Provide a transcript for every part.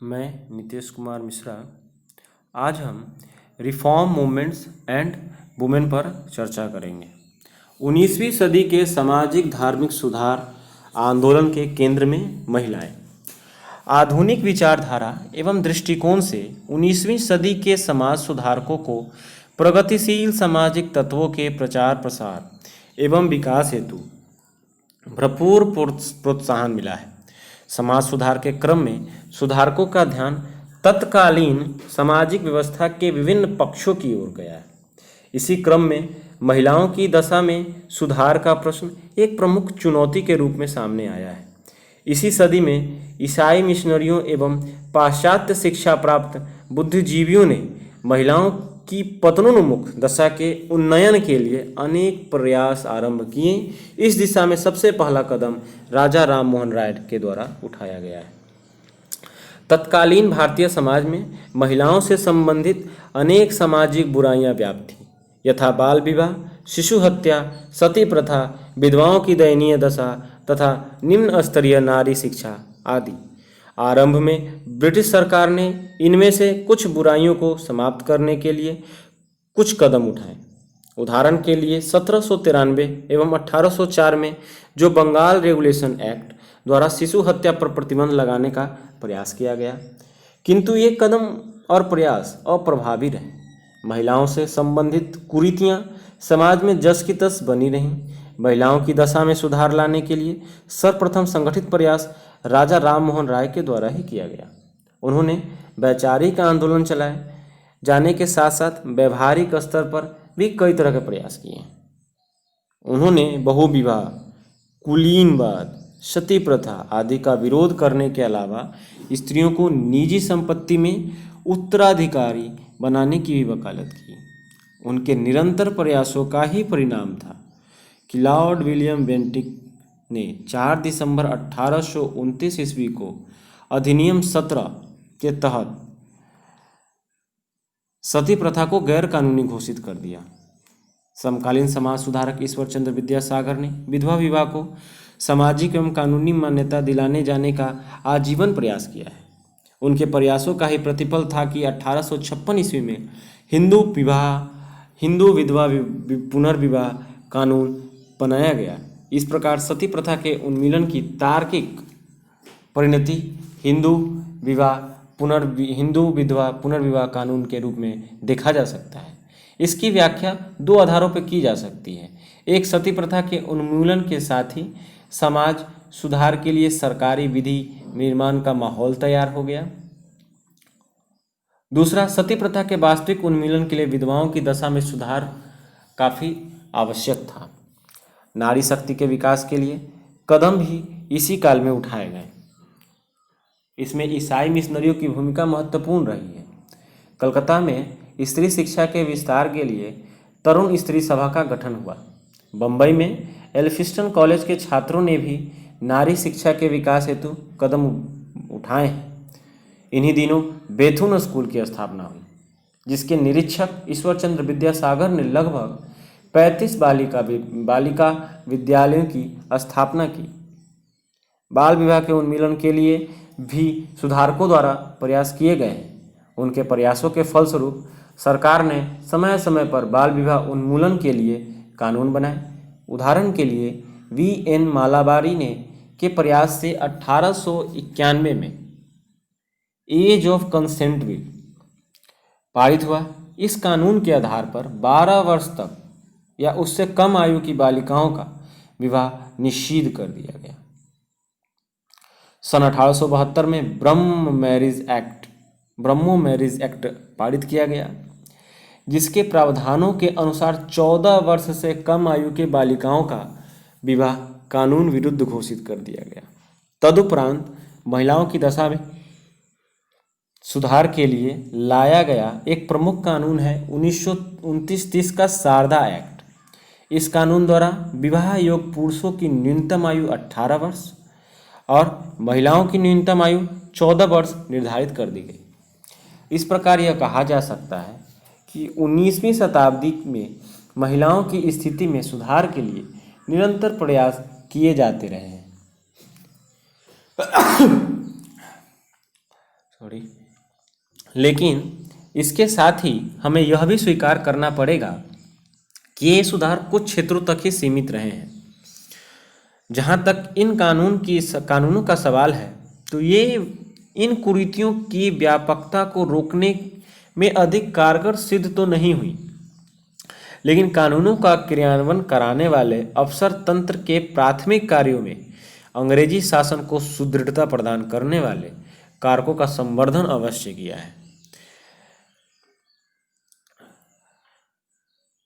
मैं नीतीश कुमार मिश्रा। आज हम रिफॉर्म मूवमेंट्स एंड वुमेन पर चर्चा करेंगे। 19वीं सदी के सामाजिक धार्मिक सुधार आंदोलन के केंद्र में महिलाएं। आधुनिक विचारधारा एवं दृष्टिकोण से 19वीं सदी के समाज सुधारकों को प्रगतिशील सामाजिक तत्वों के प्रचार प्रसार एवं विकास हेतु भरपूर प्रोत्साहन मिला है। समाज सुधार के क्रम में सुधारकों का ध्यान तत्कालीन सामाजिक व्यवस्था के विभिन्न पक्षों की ओर गया है। इसी क्रम में महिलाओं की दशा में सुधार का प्रश्न एक प्रमुख चुनौती के रूप में सामने आया है। इसी सदी में ईसाई मिशनरियों एवं पाश्चात्य शिक्षा प्राप्त बुद्धिजीवियों ने महिलाओं की पतनोन्मुख दशा के उन्नयन के लिए अनेक प्रयास आरंभ किए। इस दिशा में सबसे पहला कदम राजा राम मोहन राय के द्वारा उठाया गया है। तत्कालीन भारतीय समाज में महिलाओं से संबंधित अनेक सामाजिक बुराइयां व्याप्त थीं, यथा बाल विवाह, शिशु हत्या, सती प्रथा, विधवाओं की दयनीय दशा तथा निम्न स्तरीय नारी शिक्षा आदि। आरंभ में ब्रिटिश सरकार ने इनमें से कुछ बुराइयों को समाप्त करने के लिए कुछ कदम उठाए। उदाहरण के लिए 1793 एवं 1804 में जो बंगाल रेगुलेशन एक्ट द्वारा शिशु हत्या पर प्रतिबंध लगाने का प्रयास किया गया, किंतु ये कदम और प्रयास अप्रभावी रहे। महिलाओं से संबंधित कुरीतियाँ समाज में जस की तस बनी रहीं। महिलाओं की दशा में सुधार लाने के लिए सर्वप्रथम संगठित प्रयास राजा राम मोहन राय के द्वारा ही किया गया। उन्होंने वैचारिक आंदोलन चलाए जाने के साथ साथ व्यवहारिक स्तर पर भी कई तरह के प्रयास किए। उन्होंने बहुविवाह, कुलीनवाद, सती प्रथा आदि का विरोध करने के अलावा स्त्रियों को निजी संपत्ति में उत्तराधिकारी बनाने की भी वकालत की। उनके निरंतर प्रयासों का ही परिणाम था कि लॉर्ड विलियम बेंटिक ने 4 दिसंबर 1829 ईस्वी को अधिनियम 17 के तहत सती प्रथा को गैर कानूनी घोषित कर दिया। समकालीन समाज सुधारक ईश्वर चंद्र विद्यासागर ने विधवा विवाह को सामाजिक एवं कानूनी मान्यता दिलाने जाने का आजीवन प्रयास किया है। उनके प्रयासों का ही प्रतिफल था कि 1856 ईस्वी में हिंदू विधवा पुनर्विवाह कानून बनाया गया। इस प्रकार सती प्रथा के उन्मूलन की तार्किक परिणति हिंदू विधवा पुनर्विवाह कानून के रूप में देखा जा सकता है। इसकी व्याख्या 2 आधारों पर की जा सकती है। एक, सती प्रथा के उन्मूलन के साथ ही समाज सुधार के लिए सरकारी विधि निर्माण का माहौल तैयार हो गया। दूसरा, सती प्रथा के वास्तविक उन्मूलन के लिए विधवाओं की दशा में सुधार काफ़ी आवश्यक था। नारी शक्ति के विकास के लिए कदम भी इसी काल में उठाए गए। इसमें ईसाई मिशनरियों की भूमिका महत्वपूर्ण रही है। कलकत्ता में स्त्री शिक्षा के विस्तार के लिए तरुण स्त्री सभा का गठन हुआ। बम्बई में एल्फिंस्टन कॉलेज के छात्रों ने भी नारी शिक्षा के विकास हेतु कदम उठाए हैं। इन्हीं दिनों बेथुन स्कूल की स्थापना हुई, जिसके निरीक्षक ईश्वर चंद्र विद्यासागर ने लगभग 35 बालिका विद्यालयों की स्थापना की। बाल विवाह के उन्मूलन के लिए भी सुधारकों द्वारा प्रयास किए गए हैं। उनके प्रयासों के फलस्वरूप सरकार ने समय समय पर बाल विवाह उन्मूलन के लिए कानून बनाए। उदाहरण के लिए V.N. मालाबारी ने के प्रयास से 1891 में एज ऑफ कंसेंट बिल पारित हुआ। इस कानून के आधार पर 12 वर्ष तक या उससे कम आयु की बालिकाओं का विवाह निषिद्ध कर दिया गया। सन 1872 में ब्रह्मो मैरिज एक्ट पारित किया गया, जिसके प्रावधानों के अनुसार 14 वर्ष से कम आयु के बालिकाओं का विवाह कानून विरुद्ध घोषित कर दिया गया। तदुपरांत महिलाओं की दशा में सुधार के लिए लाया गया एक प्रमुख कानून है 1929-30 का शारदा एक्ट। इस कानून द्वारा विवाह योग्य पुरुषों की न्यूनतम आयु 18 वर्ष और महिलाओं की न्यूनतम आयु 14 वर्ष निर्धारित कर दी गई। इस प्रकार यह कहा जा सकता है कि 19वीं शताब्दी में महिलाओं की स्थिति में सुधार के लिए निरंतर प्रयास किए जाते रहे हैं। सॉरी, लेकिन इसके साथ ही हमें यह भी स्वीकार करना पड़ेगा कि ये सुधार कुछ क्षेत्रों तक ही सीमित रहे हैं। जहाँ तक इन कानूनों का सवाल है, तो ये इन कुरीतियों की व्यापकता को रोकने में अधिक कारगर सिद्ध तो नहीं हुई, लेकिन कानूनों का क्रियान्वयन कराने वाले अफसर तंत्र के प्राथमिक कार्यों में अंग्रेजी शासन को सुदृढ़ता प्रदान करने वाले कारकों का संवर्धन अवश्य किया है।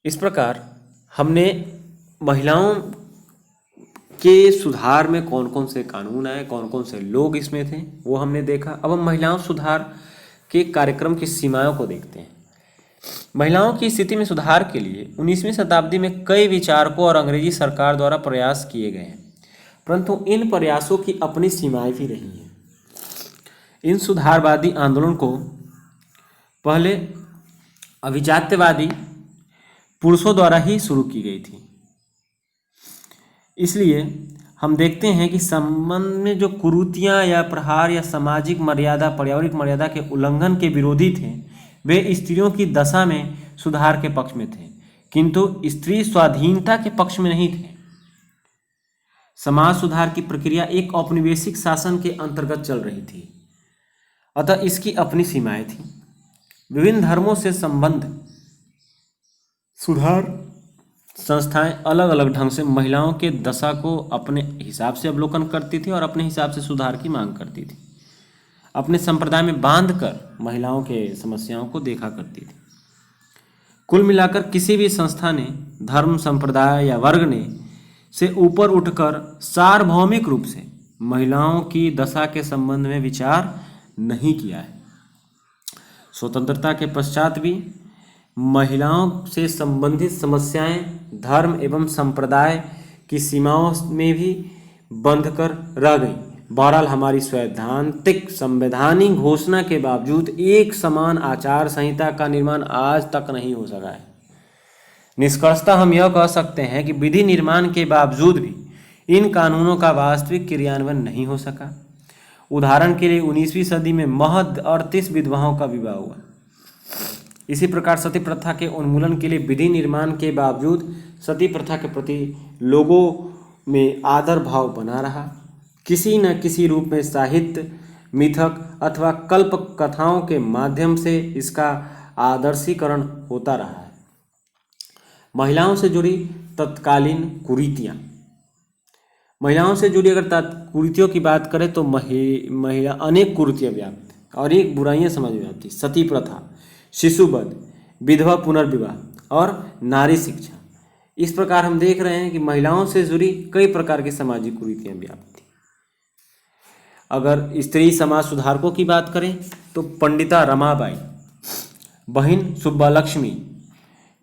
इस प्रकार हमने महिलाओं के सुधार में कौन कौन से कानून आए, कौन कौन से लोग इसमें थे, वो हमने देखा। अब हम महिलाओं सुधार के कार्यक्रम की सीमाओं को देखते हैं। महिलाओं की स्थिति में सुधार के लिए 19वीं शताब्दी में कई विचारकों और अंग्रेजी सरकार द्वारा प्रयास किए गए हैं, परंतु इन प्रयासों की अपनी सीमाएं भी रही हैं। इन सुधारवादी आंदोलन को पहले अभिजात्यवादी पुरुषों द्वारा ही शुरू की गई थी। इसलिए हम देखते हैं कि संबंध में जो कुरीतियाँ या प्रहार या सामाजिक मर्यादा, पारिवारिक मर्यादा के उल्लंघन के विरोधी थे, वे स्त्रियों की दशा में सुधार के पक्ष में थे, किंतु स्त्री स्वाधीनता के पक्ष में नहीं थे। समाज सुधार की प्रक्रिया एक औपनिवेशिक शासन के अंतर्गत चल रही थी, अतः इसकी अपनी सीमाएं थीं। विभिन्न धर्मों से संबंध सुधार संस्थाएं अलग अलग ढंग से महिलाओं के दशा को अपने हिसाब से अवलोकन करती थी और अपने हिसाब से सुधार की मांग करती थी। अपने संप्रदाय में बांधकर महिलाओं के समस्याओं को देखा करती थी। कुल मिलाकर किसी भी संस्था ने धर्म, संप्रदाय या वर्ग ने से ऊपर उठकर सार्वभौमिक रूप से महिलाओं की दशा के संबंध में विचार नहीं किया है। स्वतंत्रता के पश्चात भी महिलाओं से संबंधित समस्याएं धर्म एवं संप्रदाय की सीमाओं में भी बंध कर रह गई। बहरहाल हमारी सैद्धांतिक संवैधानिक घोषणा के बावजूद एक समान आचार संहिता का निर्माण आज तक नहीं हो सका है। निष्कर्षतः हम यह कह सकते हैं कि विधि निर्माण के बावजूद भी इन कानूनों का वास्तविक क्रियान्वयन नहीं हो सका। उदाहरण के लिए 19वीं सदी में महज 38 विधवाओं का विवाह हुआ। इसी प्रकार सती प्रथा के उन्मूलन के लिए विधि निर्माण के बावजूद सती प्रथा के प्रति लोगों में आदर भाव बना रहा। किसी न किसी रूप में साहित्य, मिथक अथवा कल्प कथाओं के माध्यम से इसका आदर्शीकरण होता रहा है। महिलाओं से जुड़ी तत्कालीन कुरीतियाँ। महिलाओं से जुड़ी अगर कुरीतियों की बात करें तो महिला अनेक कुरीतियाँ व्याप्त और एक बुराइयाँ समझ में आती। सती प्रथा, शिशुवध, विधवा पुनर्विवाह और नारी शिक्षा। इस प्रकार हम देख रहे हैं कि महिलाओं से जुड़ी कई प्रकार की सामाजिक कुरीतियाँ व्याप्त थी। अगर स्त्री समाज सुधारकों की बात करें तो पंडिता रमाबाई, बहन सुब्बालक्ष्मी,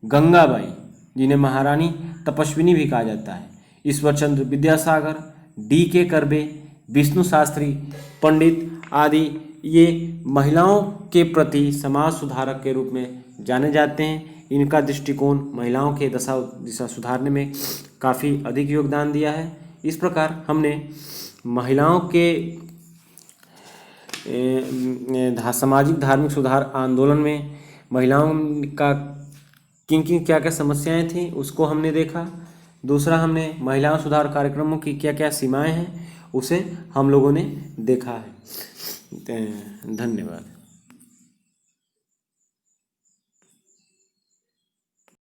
गंगाबाई जिन्हें महारानी तपस्विनी भी कहा जाता है, ईश्वरचंद्र विद्यासागर, D.K. कर्बे, विष्णु शास्त्री, पंडित आदि ये महिलाओं के प्रति समाज सुधारक के रूप में जाने जाते हैं। इनका दृष्टिकोण महिलाओं के दिशा सुधारने में काफ़ी अधिक योगदान दिया है। इस प्रकार हमने महिलाओं के सामाजिक धार्मिक सुधार आंदोलन में महिलाओं का किन किन क्या क्या समस्याएं थी उसको हमने देखा। दूसरा, हमने महिलाओं सुधार कार्यक्रमों की क्या क्या सीमाएं हैं उसे हम लोगों ने देखा है। धन्यवाद।